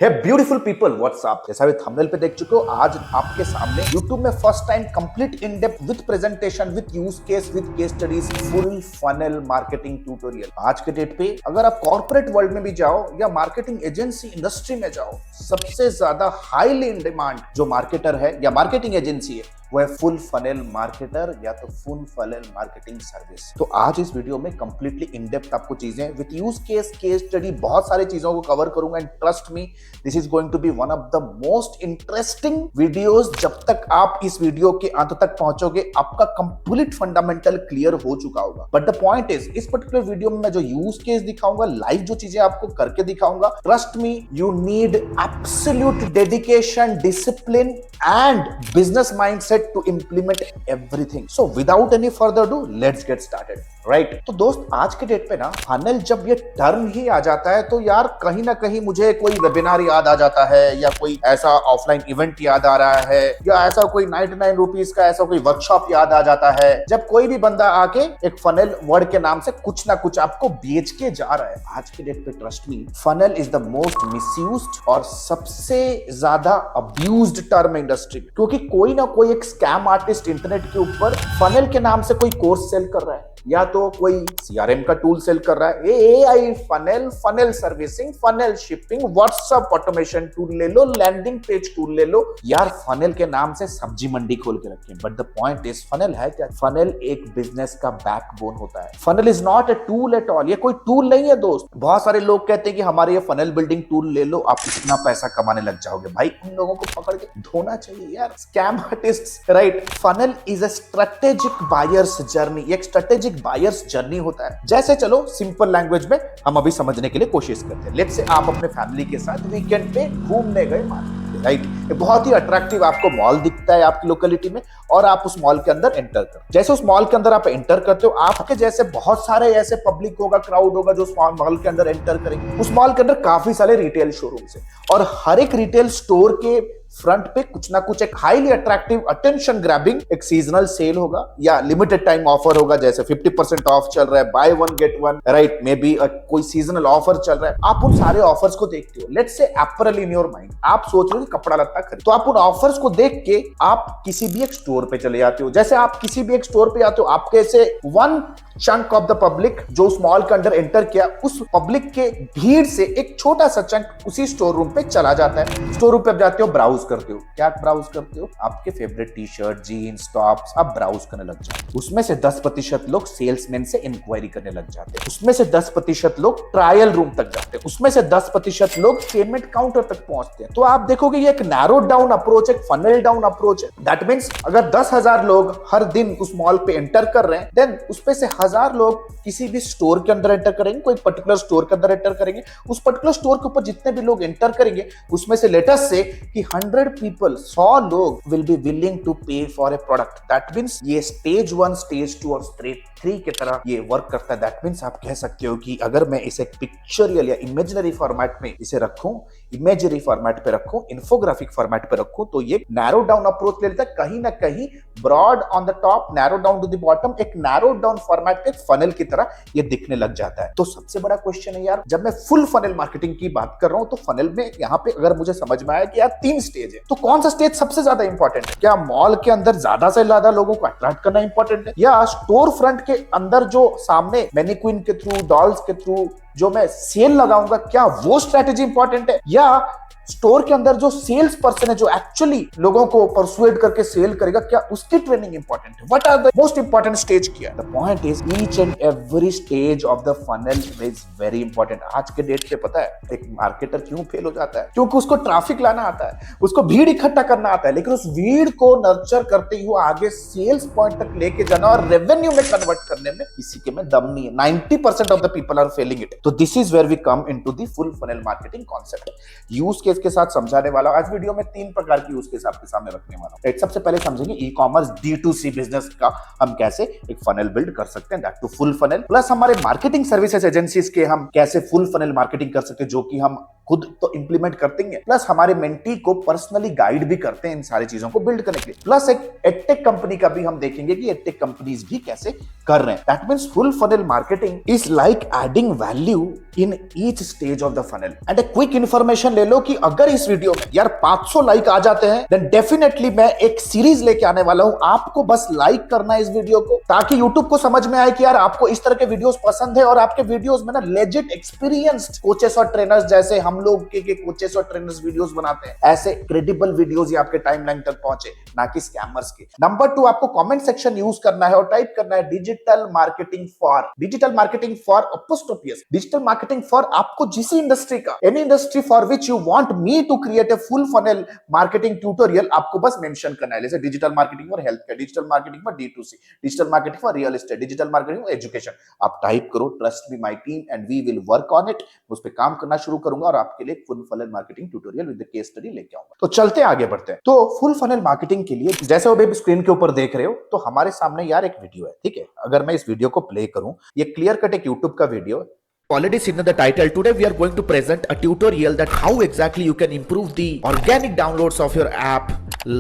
हे beautiful people WhatsApp, जैसा भी thumbnail पे देख चुके हो, आज आपके सामने YouTube में first time complete in depth with presentation with use case with case studies full funnel marketing tutorial. आज के डेट पे अगर आप कॉर्पोरेट वर्ल्ड में भी जाओ या मार्केटिंग एजेंसी इंडस्ट्री में जाओ, सबसे ज्यादा हाईली इन डिमांड जो मार्केटर है या मार्केटिंग एजेंसी है वो है फुल फनल मार्केटर या तो फुल फनल मार्केटिंग सर्विस। तो आज इस वीडियो में कंप्लीटली इन डेप्थ आपको चीजें with use case case study बहुत सारी चीजों को कवर करूंगा and trust me this is going to be one of the most interesting videos. जब तक आप इस वीडियो के अंत तक पहुंचोगे आपका कंप्लीट फंडामेंटल क्लियर हो चुका होगा। बट द पॉइंट इज इस पर्टिकुलर वीडियो में मैं जो यूज केस दिखाऊंगा, लाइव जो चीजें आपको करके दिखाऊंगा, trust me you need absolute dedication, discipline and business mindset to implement everything. So without any further ado, let's get started. Right तो दोस्त, आज के डेट पे ना फनल जब ये टर्म ही आ जाता है तो यार कहीं ना कहीं मुझे कोई वेबिनार याद आ जाता है या कोई ऐसा ऑफलाइन इवेंट याद आ रहा है या ऐसा कोई 99 रुपीज का ऐसा कोई वर्कशॉप याद आ जाता है जब कोई भी बंदा आके एक फनल वर्ड के नाम से कुछ ना कुछ आपको बेच के जा रहा है। आज के डेट पे trust me, funnel is the most misused और सबसे ज्यादा अब्यूज्ड टर्म इंडस्ट्री, क्योंकि कोई ना कोई एक स्कैम आर्टिस्ट इंटरनेट के ऊपर फनल के नाम से कोई कोर्स सेल कर रहा है या तो कोई सीआरएम का टूल सेल कर रहा है, AI funnel, funnel servicing, funnel shipping, WhatsApp automation tool ले लो, लैंडिंग पेज टूल ले लो। यार फनल के नाम से सब्जी मंडी खोल के रखे। But the point is funnel है क्या? फनल एक बिजनेस का बैकबोन होता है। Funnel is not a tool at all. ये कोई टूल नहीं है दोस्त। बहुत सारे लोग कहते हैं कि हमारे ये फनल बिल्डिंग टूल ले लो, आप इतना पैसा कमाने लग जाओगे। भाई उन लोगों को पकड़ के धोना चाहिए यार, scam artist. Right, funnel is a strategic buyers journey. एक स्ट्रेटेजिक बायर्स जर्नी होता है। जैसे चलो सिंपल लैंग्वेज में हम अभी समझने के लिए कोशिश करते हैं। लेट्स से आप अपने फैमिली के साथ वीकेंड पे घूमने गए मार्केट, राइट, बहुत ही अट्रैक्टिव आपको मॉल दिखता है आपकी लोकेलिटी में और आप उस मॉल के अंदर एंटर करते। जैसे उस मॉल के अंदर आप एंटर करते हो, आपके जैसे बहुत सारे ऐसे पब्लिक होगा, क्राउड होगा जो उस मॉल के अंदर एंटर करेंगे। उस मॉल के अंदर काफी सारे रिटेल शोरूम्स है और हर एक रिटेल स्टोर के फ्रंट पे कुछ ना कुछ एक हाईली अट्रैक्टिव, अटेंशन ग्रैबिंग एक सीजनल सेल होगा या लिमिटेड टाइम ऑफर होगा। जैसे 50% ऑफ चल रहा है, by one get one, right, may be कोई सीजनल ऑफर चल रहा है। आप उन सारे ऑफर्स को देखते हो। Let's say apparel in your mind, आप सोच रहे हो कपड़ा लत्ता खरीद, तो आप उन ऑफर्स को देख के आप किसी भी एक स्टोर पे चले जाते हो। जैसे आप किसी भी एक स्टोर पे जाते हो, आपके से one chunk of the public जो उस मॉल के अंदर एंटर किया, उस पब्लिक के भीड़ से एक छोटा सा चंक उसी स्टोर रूम पे चला जाता है। स्टोर रूम पे आप जाते हो, ब्राउज करते हो। क्या ब्राउज करते हो? आपके favourite T shirt, jeans, tops आप ब्राउज करने लग जाते हो। उसमें से 10% लोग सेल्समैन से इंक्वायरी करने लग जाते हैं। उसमें से 10% लोग ट्रायल रूम तक जाते हैं। उसमें से 10% लोग पेमेंट काउंटर तक पहुंचते हैं। तो आप देखोगे ये एक नैरो डाउन अप्रोच, एक फनल डाउन अप्रोच है। दैट मींस अगर 10,000 लोग हर दिन उस मॉल पे एंटर कर रहे हैं, देन उसपे से 1000 लोग किसी भी स्टोर के अंदर एंटर करेंगे, कोई पर्टिकुलर स्टोर के अंदर एंटर करेंगे। उस पर्टिकुलर स्टोर के ऊपर जितने भी लोग एंटर करेंगे उसमें से लेटेस्ट से कि 100 लोग विल बी विलिंग टू पे for a product. That means ये स्टेज 1, स्टेज 2 और स्टेज 3 की तरह ये वर्क करता है। दैट मींस आप कह सकते हो कि अगर मैं इसे पिक्चरियल या इमेजिनरी फॉर्मेट में इसे रखूं, इमेजरी फॉर्मेट पे रखूं, इन्फोग्राफिक फॉर्मेट पे रखूं, तो ये नैरो डाउन अप्रोच ले लेता है। कहीं ना कहीं broad on the top, narrow down to the bottom, एक नैरो डाउन फॉर्मेट के फनल की तरह ये दिखने लग जाता है। तो सबसे बड़ा क्वेश्चन है यार, जब मैं फुल फनल मार्केटिंग की बात कर रहा हूं तो फनल में यहां पे अगर मुझे समझ में आया कि यार 3 स्टेज है, तो कौन सा स्टेज सबसे ज्यादा इंपॉर्टेंट है? क्या मॉल के अंदर ज्यादा से ज्यादा लोगों को अट्रैक्ट करना इंपॉर्टेंट है, या स्टोर फ्रंट के अंदर जो सामने मैनिक्विन के थ्रू, डॉल्स के थ्रू जो मैं सेल लगाऊंगा, क्या वो स्ट्रेटेजी इंपॉर्टेंट है, या स्टोर के अंदर जो सेल्स पर्सन है जो एक्चुअली लोगों को परसुएड करके सेल करेगा, क्या उसकी ट्रेनिंग इंपॉर्टेंट है? What are the most important stage? किया the point is each and every stage of the funnel is very important. आज के डेट पे पता है एक मार्केटर क्यों फेल हो जाता है? क्योंकि उसको ट्रैफिक लाना आता है, उसको भीड़ इकट्ठा करना आता है, लेकिन उस भीड़ को नर्चर करते हुए आगे सेल्स पॉइंट तक लेके जाना और रेवेन्यू में कन्वर्ट करने में किसी के में दम नहीं है। 90% of the people are failing it. तो this is where we come into the full funnel marketing concept. Use case के साथ समझाने वाला आज वीडियो में 3 प्रकार की यूज केस आपके सामने रखने वाला हूं। सबसे पहले समझेंगे ई कॉमर्स D2C बिजनेस का हम कैसे एक फनल बिल्ड कर सकते हैं, that to full funnel. Plus हमारे मार्केटिंग सर्विसेज एजेंसीज के हम कैसे फुल फनल मार्केटिंग कर सकते हैं, जो कि हम खुद तो इंप्लीमेंट करते हैं, प्लस हमारे मेंटी को पर्सनली गाइड भी करते हैं इन सारी चीजों को बिल्ड करने के लिए। प्लस एक एडटेक कंपनी का भी हम देखेंगे कि एडटेक कंपनीज भी कैसे कर रहे हैं। That means full funnel marketing is like adding value in each stage of the funnel. And एक क्विक इंफॉर्मेशन ले लो कि अगर इस वीडियो में यार 500 लाइक आ जाते हैं देन डेफिनेटली मैं एक सीरीज लेके आने वाला हूं। आपको बस लाइक करना है इस वीडियो को, ताकि यूट्यूब को समझ में आए कि यार आपको इस तरह के वीडियोस पसंद है और आपके वीडियोस में ना लेजिट एक्सपीरियंस्ड कोचेस और ट्रेनर्स जैसे हम लोग के कोचेस और ट्रेनर्स वीडियोस बनाते हैं, ऐसे क्रेडिबल वीडियोस ही आपके टाइमलाइन तक पहुंचे, ना कि स्कैमर्स के। नंबर 2, आपको कमेंट सेक्शन यूज करना है और टाइप करना है digital marketing for apostrophes. Digital marketing for आपको जिस इंडस्ट्री का, any industry for which you want me to create a full funnel marketing tutorial, आपको बस मेंशन करना है। जैसे digital marketing for health care, digital marketing for D2C, digital marketing for real estate, digital marketing for education. आप type करो, trust me my team and we will work on it. उस पे काम करना शुरू करूंगा और आपके लिए full funnel marketing tutorial with the case study लेके आऊंगा। तो चलते आगे बढ़ते हैं। तो फुल फनल मार्केटिंग के लिए जैसे वो बेबी स्क्रीन के ऊपर देख रहे हो, तो हमारे सामने यार एक वीडियो है, ठीक है। अगर मैं इस वीडियो को प्ले करूं, ये क्लियर कट एक यूट्यूब का वीडियो है। Already seen in the title. Today we are going to present a tutorial that how exactly you can improve the organic downloads of your app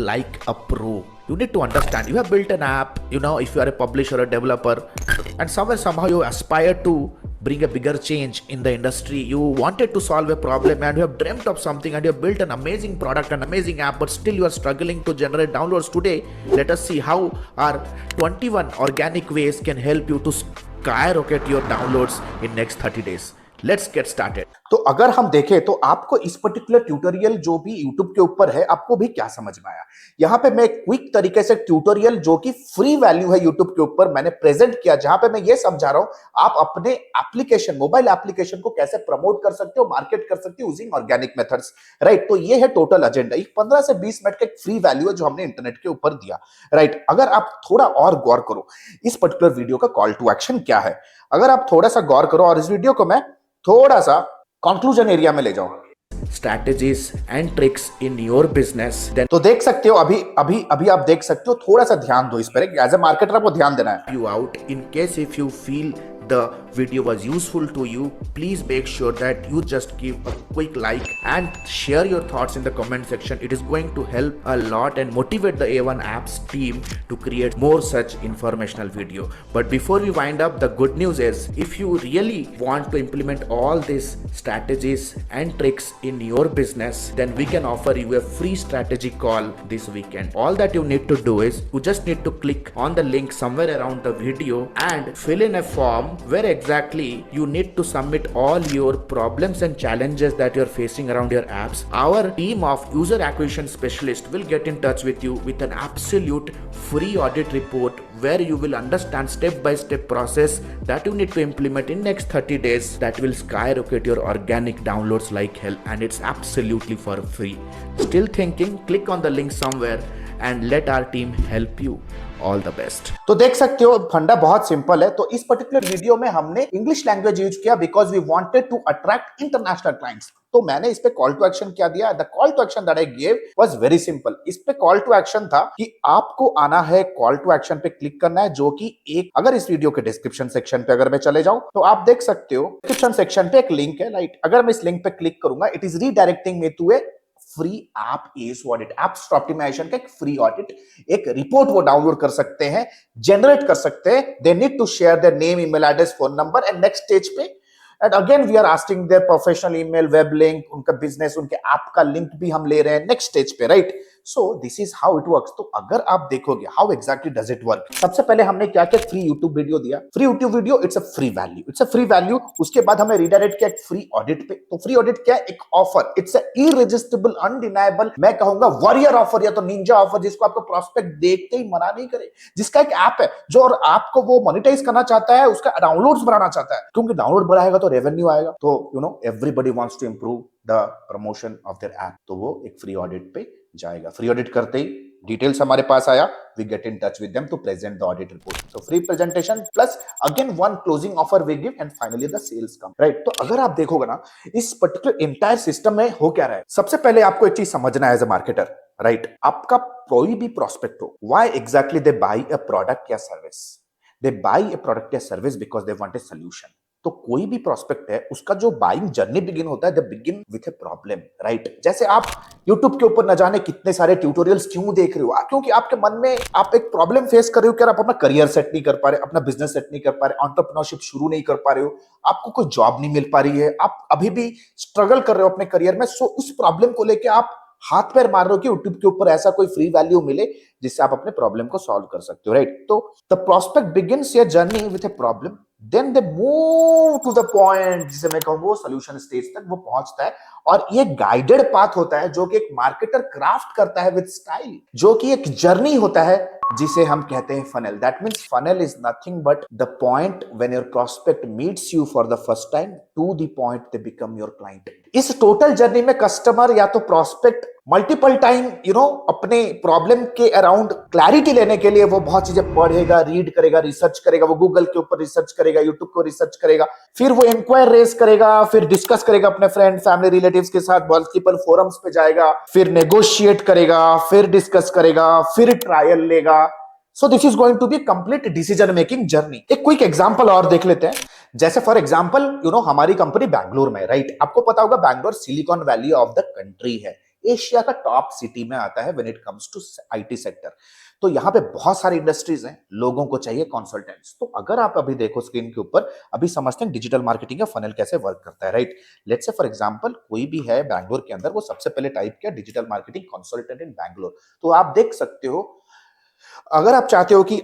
like a pro. You need to understand, you have built an app, you know, if you are a publisher or a developer and somehow you aspire to bring a bigger change in the industry. You wanted to solve a problem and you have dreamt of something and you have built an amazing product, an amazing app, but still you are struggling to generate downloads. Today let us see how our 21 organic ways can help you to skyrocket your downloads in next 30 days. Let's get started. तो अगर हम देखें तो आपको इस particular tutorial जो भी YouTube के ऊपर है, आपको भी क्या समझ में आया? यहां पे मैं क्विक तरीके से ट्यूटोरियल जो कि फ्री वैल्यू है YouTube के ऊपर मैंने प्रेजेंट किया, जहां पे मैं ये समझा रहा हूं आप अपने एप्लीकेशन, मोबाइल एप्लीकेशन को कैसे प्रमोट कर सकते हो, मार्केट कर सकते हो यूजिंग ऑर्गेनिक मेथड्स, राइट। तो ये है टोटल एजेंडा, एक 15 से 20 मिनट का एक फ्री वैल्यू है जो हमने इंटरनेट के ऊपर दिया, राइट। अगर आप थोड़ा और गौर करो इस पर्टिकुलर वीडियो का कॉल टू एक्शन क्या है, अगर आप थोड़ा सा गौर करो और इस वीडियो को मैं थोड़ा सा कंक्लूजन एरिया में ले जाओ, Strategies and tricks in your business, then तो देख सकते हो अभी आप देख सकते हो, थोड़ा सा ध्यान दो इस पर। एज ए मार्केटर आपको ध्यान देना है। you out. In case if you feel the video was useful to you, please make sure that you just give a quick like and share your thoughts in the comment section. It is going to help a lot and motivate the A1 Apps team to create more such informational video. But before we wind up, the good news is if you really want to implement all these strategies and tricks in your business, then we can offer you a free strategy call this weekend. All that you need to do is you just need to click on the link somewhere around the video and fill in a form where exactly you need to submit all your problems and challenges that you're facing around your apps. Our team of user acquisition specialists will get in touch with you with an absolute free audit report where you will understand step-by-step process that you need to implement in next 30 days that will skyrocket your organic downloads like hell, and it's absolutely for free. Still thinking? Click on the link somewhere and let our team help you. All the best. तो देख सकते हो फंडा बहुत simple है। तो इस particular video में हमने इंग्लिश लैंग्वेज यूज किया because we wanted to attract international clients. तो मैंने इस पे कॉल टू एक्शन क्या दिया? The call to action that I give was very simple. इस पे कॉल टू एक्शन था कि आपको आना है, कॉल टू एक्शन पे क्लिक करना है, जो कि एक, अगर इस वीडियो के डिस्क्रिप्शन सेक्शन पे अगर मैं चले जाऊं तो आप देख सकते हो डिस्क्रिप्शन सेक्शन पे एक लिंक है, राइट। अगर मैं इस लिंक पे क्लिक करूंगा it is redirecting me to a free app ASO audit, apps optimisation का एक फ्री ऑडिट, एक रिपोर्ट वो डाउनलोड कर सकते हैं, जनरेट कर सकते हैं। They need to share their name, email address, phone number and next stage पे and again we are asking their professional email, web link, उनका बिजनेस, उनके ऐप का लिंक भी हम ले रहे हैं नेक्स्ट स्टेज पे, right. So this is how it works. तो अगर आप देखोगे how exactly does it work, सबसे पहले हमने क्या किया, फ्री यूट्यूब वीडियो दिया। Free YouTube video it's a free value, it's a free value. उसके बाद हमने रिडायरेक्ट किया एक फ्री ऑडिट पे। तो फ्री ऑडिट क्या है? एक ऑफर, इट्स अ इररेजिस्टिबल, अनडिनाइबल, मैं कहूंगा वॉरियर ऑफर या तो निंजा ऑफर, जिसको आपको प्रोस्पेक्ट देखते ही मना नहीं करे, जिसका एक ऐप है जो और आपको वो मोनेटाइज करना चाहता है, उसका डाउनलोड्स बढ़ाना चाहता है, क्योंकि डाउनलोड बढ़ाएगा तो रेवेन्यू आएगा। तो you know everybody wants to improve the promotion of their app, तो वो एक फ्री ऑडिट पे जाएगा। फ्री ऑडिट करते ही डिटेल्स हमारे पास आया, we get in touch with them to present the audit report. So free presentation plus again one closing offer we give and finally the sales come, right. तो अगर आप देखोगे ना इस पर्टिकुलर एंटायर सिस्टम में हो क्या रहा है, सबसे पहले आपको एक चीज समझना है एज अ मार्केटर, राइट। आपका कोई भी प्रोस्पेक्ट हो, why exactly they buy a product या service? They buy a product या service because they want a solution, तो कोई भी प्रोस्पेक्ट है उसका जो बाइंग जर्नी बिगिन होता है, the begin with a problem, right? जैसे आप YouTube के ऊपर न जाने कितने सारे ट्यूटोरियल्स क्यों देख रहे हो, क्योंकि आपके मन में आप एक प्रॉब्लम फेस कर रहे हो कि आप अपना करियर सेट नहीं कर पा रहे, अपना बिजनेस सेट नहीं कर पा रहे, एंटरप्रेन्योरशिप शुरू नहीं कर पा रहे हो, आपको कोई जॉब नहीं मिल पा रही है, आप अभी भी स्ट्रगल कर रहे हो अपने करियर में। सो उस प्रॉब्लम को लेके आप हाथ पैर मार रहे हो कि यूट्यूब के ऊपर ऐसा कोई फ्री वैल्यू मिले जिससे आप अपने प्रॉब्लम को सॉल्व कर सकते हो, राइट? तो the prospect begins your journey with a problem, then they move to the point, जिसे मैं कहूं वो सोल्यूशन स्टेज तक वो पहुंचता है। और ये गाइडेड पाथ होता है जो कि एक मार्केटर क्राफ्ट करता है विद स्टाइल, जो कि एक जर्नी होता है जिसे हम कहते हैं funnel. That means funnel is nothing but the point when your prospect meets you for the first time to the point they become your client. इस टोटल जर्नी में कस्टमर या तो प्रोस्पेक्ट मल्टीपल टाइम अपने problem के around clarity लेने के लिए वो बहुत चीजें पढ़ेगा, रीड करेगा, रिसर्च करेगा, वो गूगल के ऊपर रिसर्च करेगा, यूट्यूब को रिसर्च करेगा, फिर वो इंक्वायर रेज करेगा, फिर डिस्कस करेगा अपने फ्रेंड फैमिली रिलेटिव्स के साथ, मल्टीपल फोरम्स पे जाएगा, फिर नेगोशिएट करेगा, फिर डिस्कस करेगा, फिर ट्रायल लेगा। So this is going to be complete decision making journey. एक क्विक एग्जांपल और देख लेते हैं। जैसे फॉर एग्जांपल हमारी कंपनी बैंगलोर में, राइट? आपको पता होगा Bangalore Silicon Valley of the country है, एशिया का टॉप सिटी में आता है when it comes to IT sector. तो यहाँ पे बहुत सारी इंडस्ट्रीज हैं, लोगों को चाहिए कंसल्टेंट्स। तो अगर आप अभी देखो स्क्रीन के ऊपर, अभी समझते हैं डिजिटल मार्केटिंग का फनल कैसे वर्क करता है, right? Let's say for example कोई भी है बैंगलोर के अंदर, वो सबसे पहले टाइप किया डिजिटल मार्केटिंग कंसल्टेंट इन बैंगलोर। तो आप देख सकते हो, अगर आप चाहते हो कि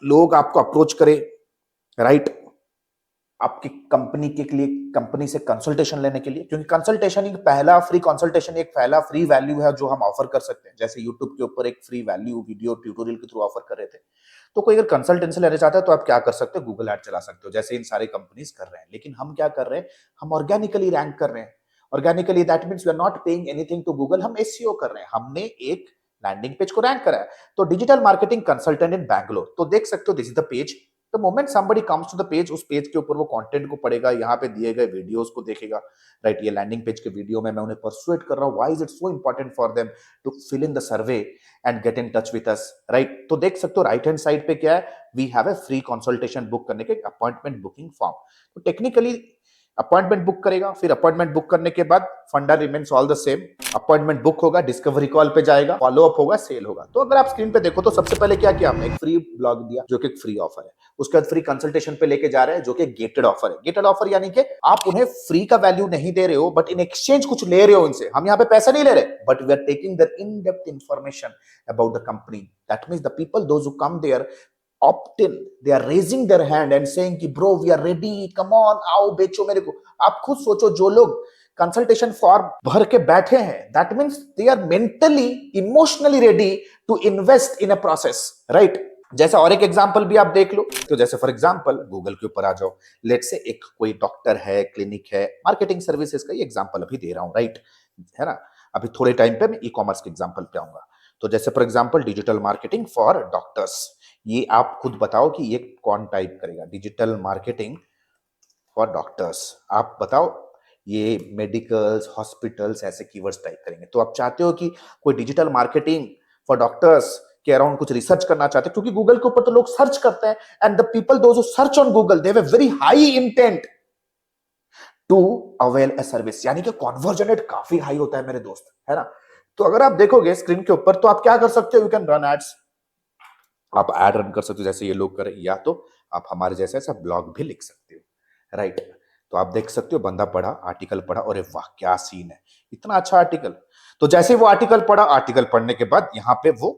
लोग आपको अप्रोच करें, राइट, आपकी कंपनी के लिए, कंपनी से कंसल्टेशन लेने के लिए, क्योंकि कंसल्टेशन एक पहला फ्री कंसल्टेशन, एक पहला फ्री वैल्यू है जो हम ऑफर कर सकते हैं। जैसे यूट्यूब के ऊपर एक फ्री वैल्यू वीडियो ट्यूटोरियल के थ्रू ऑफर कर रहे थे। तो कोई अगर कंसल्टेंसी लेना चाहता है तो आप क्या कर सकते हो, गूगल ऐड चला सकते हो, जैसे इन सारी कंपनीज कर रहे हैं। लेकिन हम क्या कर रहे हैं, हम ऑर्गेनिकली रैंक कर रहे हैं। Organically that means we are not paying anything to Google, हम एसईओ कर रहे हैं, हमने एक लैंडिंग पेज को रैंक करा है। तो डिजिटल मार्केटिंग कंसल्टेंट इन बैंगलोर, तो देख सकते हो this is the page. The moment somebody comes to the page, उस पेज के ऊपर वो कंटेंट को पढ़ेगा, यहाँ पे दिए गए वीडियोस को देखेगा, राइट? ये लैंडिंग पेज के वीडियो में मैं उन्हें परसुएट कर रहा हूँ, why is it so important for them to fill in the survey and get in touch with us, right? तो देख सकते हो राइट हैंड साइड पे क्या है, we have a free consultation book करने के अपॉइंटमेंट बुकिंग फॉर्म। तो टेक्निकली अपॉइंटमेंट बुक करेगा, फिर अपॉइंटमेंट बुक करने के बाद funda remains all the same. Appointment book होगा, डिस्कवरी कॉल पे जाएगा, फॉलो अप होगा, सेल होगा। तो अगर आप स्क्रीन पे देखो तो सबसे पहले क्या किया हमने, एक फ्री ब्लॉग दिया जो कि एक फ्री ऑफर है। उसके बाद फ्री कंसल्टेशन पे लेके जा रहे हैं जो कि गेटेड ऑफर है। गेटेड ऑफर यानी कि आप उन्हें फ्री का वैल्यू नहीं दे रहे हो, बट इन एक्सचेंज कुछ ले रहे हो इनसे। हम यहाँ पे पैसा नहीं ले रहे, but we are taking the in depth information about the company. That means the people those who come there opt in, they are raising their hand and saying कि bro we are ready, come on आओ बेचो मेरे को। आप खुद सोचो, जो लोग कंसल्टेशन फॉर्म भर के बैठे हैं, that means they are mentally emotionally ready to invest in a process, right? जैसा और एक एग्जांपल भी आप देख लो। तो जैसे फॉर एग्जांपल गूगल के ऊपर आ जाओ, लेट्स से एक कोई डॉक्टर है, क्लिनिक है, मार्केटिंग सर्विसेज का एग्जांपल अभी दे रहा हूं, राइट? है ना? अभी थोड़े टाइम पे मैं ई कॉमर्स के एग्जांपल पे आऊंगा। तो जैसे for example digital marketing for doctors, ये आप खुद बताओ कि ये कौन टाइप करेगा, डिजिटल मार्केटिंग फॉर डॉक्टर्स। आप बताओ, ये मेडिकल्स, हॉस्पिटल्स ऐसे कीवर्ड्स टाइप करेंगे। तो आप चाहते हो कि कोई डिजिटल मार्केटिंग फॉर डॉक्टर्स के अराउंड कुछ रिसर्च करना चाहते हैं, क्योंकि गूगल के ऊपर तो लोग सर्च करते हैं, and the people those who search on Google they have a very high intent to avail a service, यानी कि कन्वर्जन रेट काफी हाई होता है मेरे दोस्त, है ना? तो अगर आप देखोगे स्क्रीन के ऊपर, तो आप क्या कर सकते हो, यू कैन रन एड्स। आप एड रन कर सकते हो जैसे ये लोग करें, या तो आप हमारे जैसे ऐसा ब्लॉग भी लिख सकते हो, राइट? तो आप देख सकते हो, बंदा पढ़ा, आर्टिकल पढ़ा, और वाह क्या सीन है, इतना अच्छा आर्टिकल। तो जैसे वो आर्टिकल पढ़ा, आर्टिकल पढ़ने के बाद यहाँ पे वो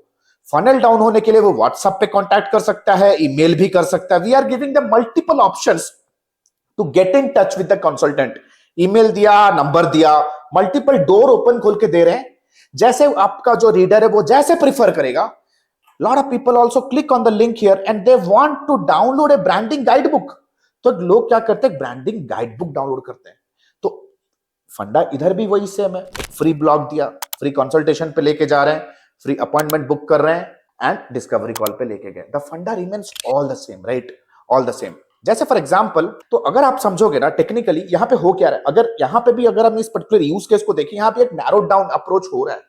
फनल डाउन होने के लिए वो व्हाट्सएप पे कांटेक्ट कर सकता है, ईमेल भी कर सकता है। We are giving the multiple options to get in touch with the consultant. Email दिया, नंबर दिया, मल्टीपल डोर ओपन खोल के दे रहे हैं। जैसे आपका जो रीडर है वो जैसे प्रिफर करेगा, lot of people also click on the link here and they want to download a branding guidebook। तो लोग क्या करते हैं, ब्रांडिंग गाइडबुक डाउनलोड करते हैं। तो फंडा इधर भी वही सेम है, फ्री ब्लॉग दिया, फ्री कंसल्टेशन पे लेके जा रहे हैं, फ्री अपॉइंटमेंट बुक कर रहे हैं एंड डिस्कवरी कॉल पे लेके गए। द फंडा remains all the same, right? All the same. जैसे फॉर एग्जांपल, तो अगर आप समझोगे ना टेक्निकली यहाँ पे हो क्या रहा है, अगर यहाँ पे भी अगर हम इस पर्टिकुलर यूज केस को देखें, यहाँ पे एक नैरो डाउन अप्रोच हो रहा है।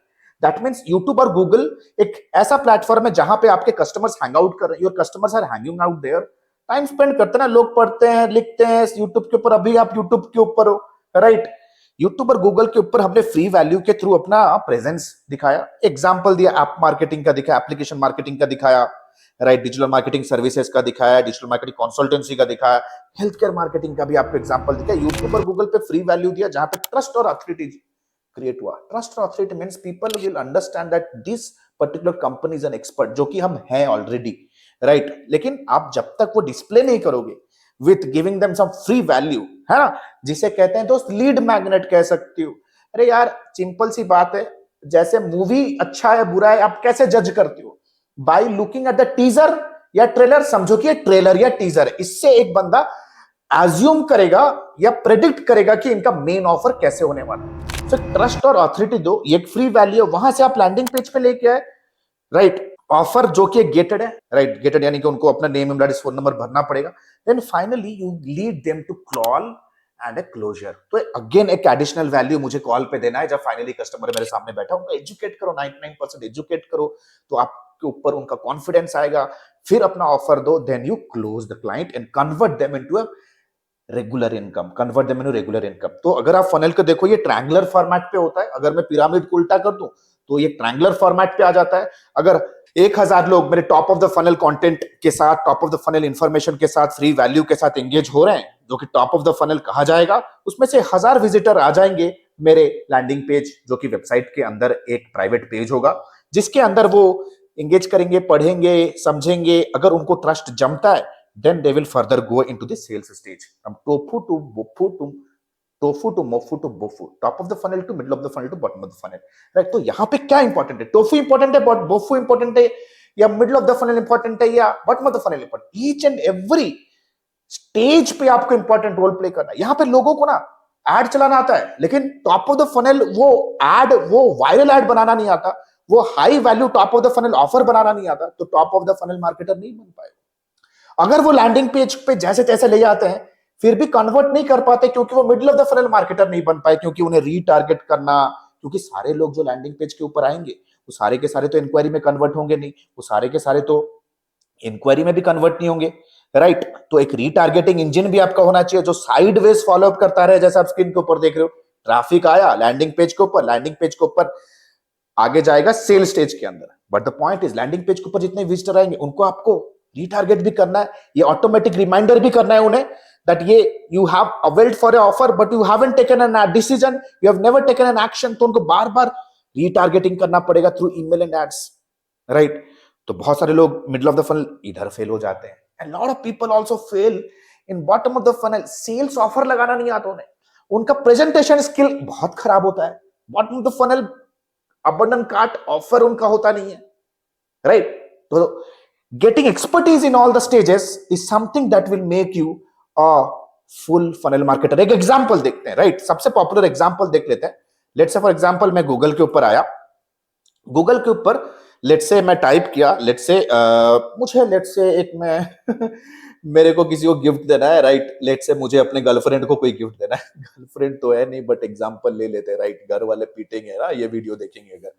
दैट मींस यूट्यूब और गूगल एक ऐसा प्लेटफॉर्म है जहां पे आपके कस्टमर्स हैंग आउट कर रहे हैं, your customers are hanging out there, time spend करते हैं ना, लोग पढ़ते हैं, लिखते हैं यूट्यूब के ऊपर। अभी आप यूट्यूब के ऊपर हो, राइट? यूट्यूब और गूगल के ऊपर हमने फ्री वैल्यू के थ्रू अपना प्रेजेंस दिखाया, एग्जाम्पल दिया, ऐप मार्केटिंग का दिखाया, एप्लीकेशन मार्केटिंग का दिखाया, राइट? डिजिटल मार्केटिंग सर्विसेज का दिखाया, डिजिटल मार्केटिंग कंसल्टेंसी का दिखाया, हेल्थ केयर मार्केटिंग का भी आपको एग्जाम्पल दिखाया। यूट्यूब और गूगल पे फ्री वैल्यू दिया जहां पे ट्रस्ट और अथॉरिटी क्रिएट हुआ। ट्रस्ट और authority means people will understand that this particular company is an expert, जो कि हम हैं ऑलरेडी, राइट? लेकिन आप जब तक वो डिस्प्ले नहीं करोगे with giving them some free value, है ना, जिसे कहते हैं दोस्त लीड मैग्नेट कह सकती हो। अरे यार सिंपल सी बात है, जैसे मूवी अच्छा है बुरा है आप कैसे जज करते हो? By looking at the teaser या ट्रेलर। समझो कि ये ट्रेलर या टीजर है, इससे एक बंदा एज्यूम करेगा या प्रेडिक्ट करेगा कि इनका मेन ऑफर कैसे होने वाला है। तो ट्रस्ट और ऑथोरिटी दो, ये एक फ्री वैल्यू है, वहां से आप लैंडिंग पेज पे लेके आए, राइट? ऑफर जो कि गेटेड है, राइट? गेटेड यानी कि उनको अपना name, email address, phone number भरना पड़ेगा। Then finally you lead them to call and a closure. तो अगेन एक एडिशनल वैल्यू मुझे कॉल पे देना है जब फाइनली कस्टमर मेरे सामने बैठा, उनको एजुकेट करो, 99% एजुकेट करो, तो आपके ऊपर उनका कॉन्फिडेंस आएगा। फिर अपना ऑफर दो, then you close the client and convert them into a regular income, convert them into regular income. तो अगर आप फनल को देखो, ये ट्रायंगुलर फॉर्मेट पे होता है। अगर मैं पिरामिड को उल्टा कर दूं तो ये ट्रायंगुलर फॉर्मेट पे आ जाता है। अगर 1000 लोग मेरे top of the funnel content के साथ, top of the funnel information के साथ, फ्री वैल्यू के साथ एंगेज हो रहे हैं, जो कि टॉप ऑफ द फनल कहा जाएगा, उसमें से 1000 विजिटर आ जाएंगे मेरे लैंडिंग पेज, जो कि वेबसाइट के अंदर एक प्राइवेट पेज होगा, जिसके अंदर वो एंगेज करेंगे, पढ़ेंगे, समझेंगे। अगर उनको ट्रस्ट जमता है, then they will further go into the sales stage, from tofu to mofu to bofu, top of the funnel to middle of the funnel to bottom of the funnel, right? तो यहाँ पे क्या important है? Tofu important है, बोफू important है, या middle of the funnel important है, या bottom of the funnel important? Each and every stage पे आपको इंपॉर्टेंट रोल प्ले करना है। यहाँ पे लोगों को ना एड चलाना आता है, लेकिन टॉप ऑफ द फनल वो एड, वो वायरल एड बनाना नहीं आता, वो high value top of the funnel offer बनाना नहीं आता, तो top of the funnel marketer नहीं बन पाएगा। अगर वो लैंडिंग पेज पे जैसे तैसे ले जाते हैं, फिर भी कन्वर्ट नहीं कर पाते, क्योंकि वो middle of the funnel marketer नहीं बन पाए, क्योंकि उन्हें रीटारगेट करना, क्योंकि सारे लोग जो लैंडिंग पेज के ऊपर आएंगे वो सारे के सारे तो इंक्वायरी में कन्वर्ट होंगे नहीं, वो सारे के सारे तो इंक्वायरी में भी कन्वर्ट नहीं होंगे, राइट? तो एक रीटारगेटिंग इंजन भी आपका होना चाहिए जो साइडवेज फॉलोअप करता रहे, जैसा आप स्क्रीन के ऊपर देख रहे हो। ट्रैफिक आया लैंडिंग पेज के ऊपर, लैंडिंग पेज के ऊपर आगे जाएगा सेल स्टेज के अंदर, but the point is landing page के ऊपर जितने विजिटर आएंगे उनको आपको रीटारगेट भी करना है, ये ऑटोमेटिक रिमाइंडर भी करना है उन्हें दैट ये you have availed for a offer but you haven't taken an decision, you have never taken an action. तो उनको बार बार रीटारगेटिंग करना पड़ेगा through email and ads, right? तो बहुत सारे लोग मिडिल ऑफ द फनल इधर फेल हो जाते हैं, and lot of people also fail in bottom of the funnel. Sales offer लगाना नहीं आता उन्हें, उनका प्रेजेंटेशन स्किल बहुत खराब होता है, bottom of the funnel abundant cart offer उनका होता नहीं है, राइट? तो getting expertise in all the stages is something that will make you a full funnel marketer. एक एग्जांपल देखते हैं, राइट? सबसे पॉपुलर एग्जांपल देख लेते हैं। लेट्स से फॉर एग्जांपल मैं गूगल के ऊपर आया, गूगल के ऊपर लेट्स से मैं टाइप किया, लेट्स से मुझे लेट्स से एक मैं मेरे को किसी को गिफ्ट देना है, राइट? लेट्स से मुझे अपने गर्लफ्रेंड को कोई गिफ्ट देना है। गर्लफ्रेंड तो है नहीं, बट एग्जांपल ले लेते हैं, राइट? घर वाले पीटेंगे ना ये वीडियो देखेंगे अगर।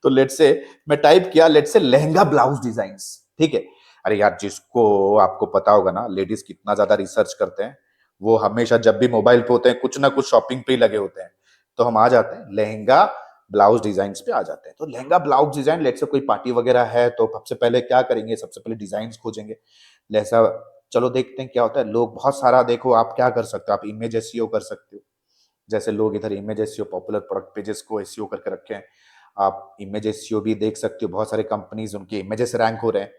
तो लेट्स से मैं टाइप किया, let's say lehenga blouse designs, ठीक है? अरे यार, जिसको आपको पता होगा ना लेडीज कितना ज्यादा रिसर्च करते हैं, वो हमेशा जब भी मोबाइल पे होते हैं कुछ ना कुछ शॉपिंग पे ही लगे होते हैं, तो हम आ जाते हैं लहंगा ब्लाउज डिजाइन पे आ जाते हैं। तो lehenga blouse design, let's say कोई पार्टी वगैरह है, तो सबसे पहले क्या करेंगे, सबसे पहले डिजाइन खोजेंगे। जैसा चलो देखते हैं क्या होता है। लोग बहुत सारा, देखो आप क्या कर सकते हो, आप इमेज एसईओ कर सकते हो, जैसे लोग इधर image SEO popular product pages को एसईओ करके रखे हैं, आप इमेज एसईओ भी देख सकते हो। बहुत सारे कंपनीज उनके इमेजेस रैंक हो रहे हैं,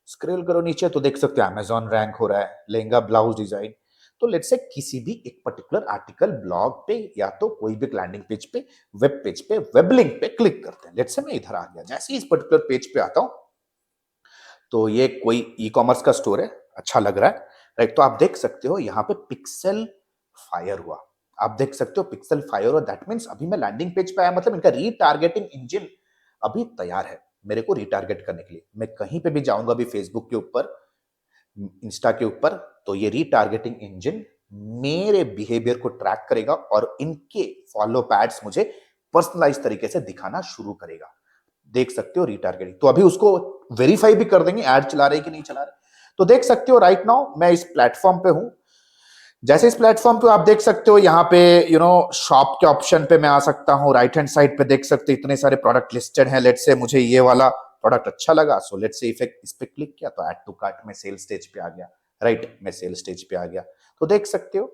स्क्रॉल करो नीचे तो देख सकते हो अमेजॉन रैंक हो रहा है लहंगा ब्लाउज डिजाइन। तो लेट्स से किसी भी एक पर्टिकुलर आर्टिकल ब्लॉग पे या तो कोई भी लैंडिंग पेज पे, वेब पेज पे, वेब लिंक पे क्लिक करते हैं। लेट्स से मैं इधर आ गया, जैसे ही इस पर्टिकुलर पेज पे आता हूं तो ये कोई ई कॉमर्स का स्टोर है, अच्छा लग रहा है, राइट? तो आप देख सकते हो यहाँ पे पिक्सल फायर हुआ, आप देख सकते हो पिक्सल फायर, और दैट मींस अभी मैं लैंडिंग पेज पे आया, मतलब इनका रीटारगेटिंग इंजन अभी तैयार है मेरे को रीटारगेट करने के लिए। मैं कहीं पे भी जाऊंगा अभी फेसबुक के ऊपर, इंस्टा के ऊपर, तो ये रीटारगेटिंग इंजन मेरे बिहेवियर को ट्रैक करेगा और इनके फॉलो पैड्स मुझे पर्सनलाइज तरीके से दिखाना शुरू करेगा। देख सकते हो रीटारगेटिंग। तो अभी उसको वेरीफाई भी कर देंगे ऐड चला रहे कि नहीं चला रहे। तो देख सकते हो राइट नाउ मैं इस प्लेटफॉर्म पे हूं। जैसे इस प्लेटफॉर्म पे आप देख सकते हो, यहाँ पे शॉप के ऑप्शन पे मैं आ सकता हूँ। राइट हैंड साइड पे देख सकते हो इतने सारे प्रोडक्ट लिस्टेड हैं। लेट्स से मुझे ये वाला प्रोडक्ट अच्छा लगा, सो लेट्स से इस पे क्लिक किया तो ऐड टू कार्ट में सेल स्टेज पे आ गया। राइट, मैं सेल स्टेज पे आ गया। तो देख सकते हो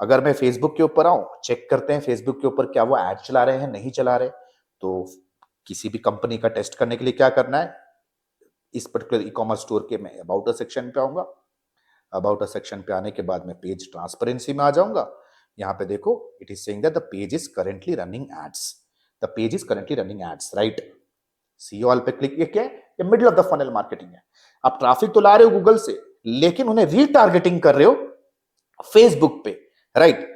अगर मैं फेसबुक के ऊपर आऊं, चेक करते हैं फेसबुक के ऊपर क्या वो ऐड चला रहे हैं, नहीं चला रहे। तो किसी भी कंपनी का टेस्ट करने के लिए क्या करना है, इस पर्टिकुलर ई कॉमर्स स्टोर के मैं अबाउट अ सेक्शन पे आऊंगा। अबाउट अ सेक्शन पे आने के बाद मैं पेज ट्रांसपेरेंसी में आ जाऊंगा। यहाँ पे देखो it is saying that the page is currently running ads. The page is currently running ads. Right, see all पे क्लिक, ये क्या है, ये middle of the funnel marketing है। आप ट्रैफिक तो ला रहे हो गूगल से, लेकिन उन्हें रीटारगेटिंग कर रहे हो फेसबुक पे। राइट,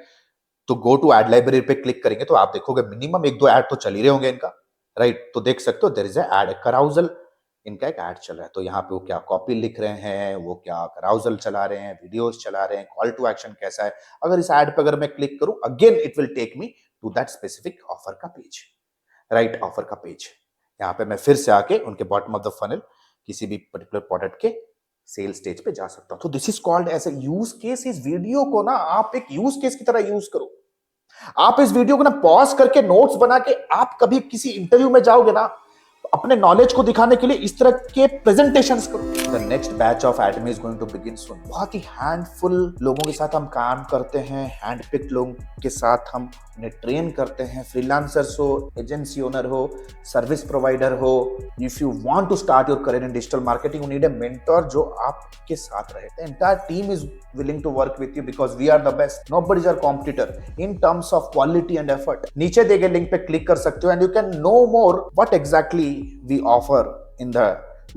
तो गो टू एड लाइब्रेरी पे क्लिक करेंगे तो आप देखोगे मिनिमम 1-2 ऐड तो चल ही रहे होंगे इनका। राइट, तो देख सकते हो देयर इज एड कराउजल, इनका एक ऐड चल रहा है। तो यहाँ पे वो क्या कॉपी लिख रहे हैं, वो क्या कराउजल चला रहे हैं, वीडियोस चला रहे हैं, कॉल टू एक्शन कैसा है। अगर इस ऐड पे अगर मैं क्लिक करूं, again it will take me to that specific offer का पेज। राइट, ऑफर का पेज। यहाँ पे मैं फिर से आके उनके बॉटम ऑफ द फनल किसी भी पर्टिकुलर प्रोडक्ट के सेल स्टेज पे जा सकता हूं। तो this is called as a use case. इस वीडियो को ना आप एक यूज केस की तरह यूज करो। आप इस वीडियो को ना पॉज करके नोट्स बना के आप कभी किसी इंटरव्यू में जाओगे ना, अपने नॉलेज को दिखाने के लिए इस तरह के प्रेजेंटेशंस करो। The next batch of Admi is going to begin soon. बहुत ही हैंडफुल लोगों के साथ हम काम करते हैं, हैंड पिक्ड लोगों के साथ हम उन्हें ट्रेन करते हैं। फ्रीलांसर्स हो, एजेंसी ओनर हो, सर्विस प्रोवाइडर हो, if you want to start your career in digital marketing, you need a mentor जो आपके साथ रहे। The entire team is willing to work with you because we are the best. Nobody is our competitor in terms of quality and effort. नीचे दिए गए link पे click कर सकते हो and you can know more what exactly we offer in the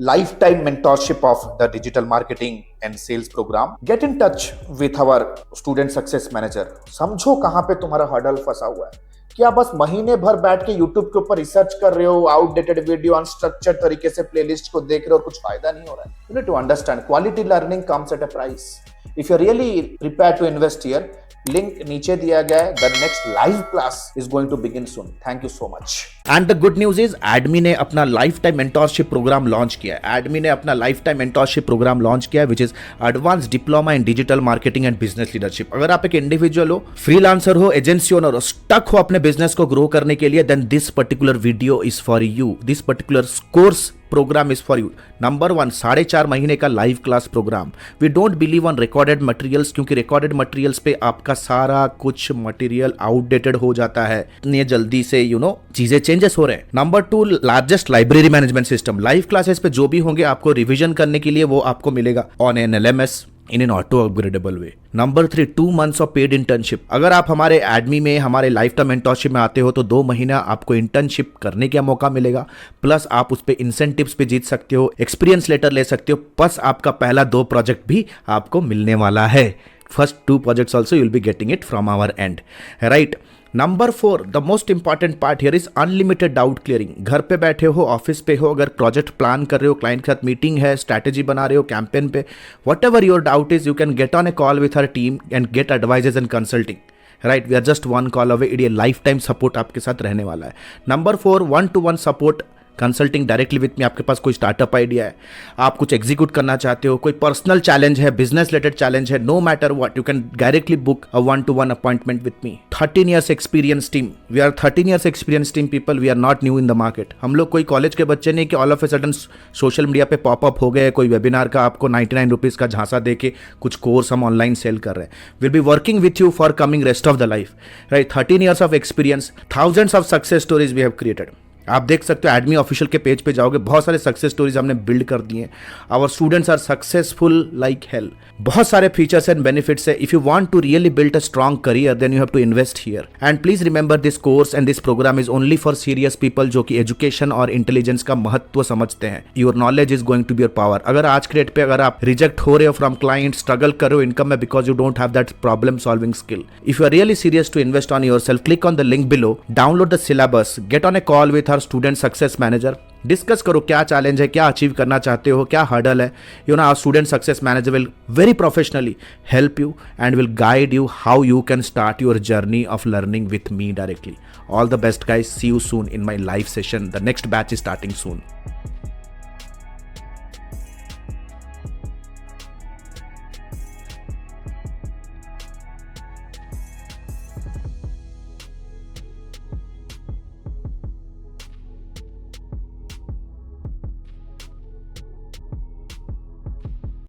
lifetime mentorship of the digital marketing and sales program. Get in touch with our student success manager. समझो कहाँ पे तुम्हारा हर्डल फंसा हुआ है। क्या बस महीने भर बैठ के YouTube के ऊपर रिसर्च कर रहे हो, आउटडेटेड वीडियो अनस्ट्रक्चर्ड तरीके से प्लेलिस्ट को देख रहे हो और कुछ फायदा नहीं हो रहा है? You need to understand quality learning comes at a price. If you're really prepared to invest here, link नीचे दिया गया है। The next live class is going to begin soon. Thank you so much. And the good news is Admi ने अपना lifetime mentorship programme launch किया है। एडमी ने अपना lifetime mentorship programme launch किया है, which is advance diploma in digital marketing and business leadership. अगर आप एक इंडिविजुअल हो, फ्रीलांसर हो, एजेंसी ओनर हो, स्टक हो अपने बिजनेस को ग्रो करने के लिए, then this particular video is for you. This particular course program is for you. Number 1, 4.5 महीने का live class program. We don't believe on recorded materials, क्योंकि रिकॉर्डेड मटेरियल्स पे आपका सारा कुछ मटेरियल आउटडेटेड हो जाता है, इतनी जल्दी से चीजें चेंजेस हो रहे हैं। Number 2, largest library management system. Live classes पे जो भी होंगे आपको रिवीजन करने के लिए वो आपको मिलेगा on an LMS in an auto upgradable way. Number 3, 2 months of paid internship. अगर आप हमारे एडमी में हमारे लाइफ टाइम मेंटोरशिप में आते हो तो 2 महीना आपको इंटर्नशिप करने का मौका मिलेगा, प्लस आप उस पर इंसेंटिव्स पे जीत सकते हो, एक्सपीरियंस लेटर ले सकते हो, प्लस आपका पहला 2 प्रोजेक्ट भी आपको मिलने वाला है। First 2 projects also you will be getting it from our end, right? Number 4, the most important part here is unlimited doubt clearing. घर पे बैठे हो, ऑफिस पे हो, अगर प्रोजेक्ट प्लान कर रहे हो, क्लाइंट के साथ मीटिंग है, स्ट्रैटेजी बना रहे हो कैंपेन पे, whatever your doubt is, you can get on a call with our team and get advises and consulting. Right, we are just 1 call away. ये लाइफ टाइम सपोर्ट आपके साथ रहने वाला है। Number 4, 1-to-1 support consulting directly with me. आपके पास कोई startup idea है, आप कुछ एग्जीक्यूट करना चाहते हो, कोई पर्सनल चैलेंज है, बिजनेस रिलेटेड चैलेंज है, no matter what, you can directly book a 1-to-1 appointment with me. 13 years experience team. We are 13 years experience team people. We are not new in the market. हम लोग कोई college के बच्चे नहीं कि all of a sudden social media पे popup हो गए, कोई वेबिनार का आपको 99 रुपीज़ का झांसा दे के कुछ कोर्स हम ऑनलाइन सेल कर रहे हैं। Will be working with you for coming rest of the life. Right, 13 years of experience, thousands of success stories we have created. आप देख सकते हो एडमी ऑफिशियल के पेज पे जाओगे, बहुत सारे सक्सेस स्टोरीज हमने बिल्ड कर दिए हैं। Our students are successful like hell. बहुत सारे फीचर्स एंड बेनिफिट्स है। If you want to really build a strong career, then you have to invest here. And please remember this course and this program is only for serious people जो कि education और intelligence का महत्व समझते हैं। Your knowledge is going to be your power. अगर आज के डेट पे अगर आप रिजेक्ट हो रहे हो फ्रॉम क्लाइंट, स्ट्रगल कर रहे हो इनकम में because you don't have that problem solving skill, if you are really serious to invest on your self, click on the link below, download the syllabus, get on a call with our student success manager, discuss करो क्या challenge है, क्या achieve करना चाहते हो, क्या hurdle है। Our student success manager will very professionally help you and will guide you how you can start your journey of learning with me directly. All the best guys, see you soon in my live session. The next batch is starting soon.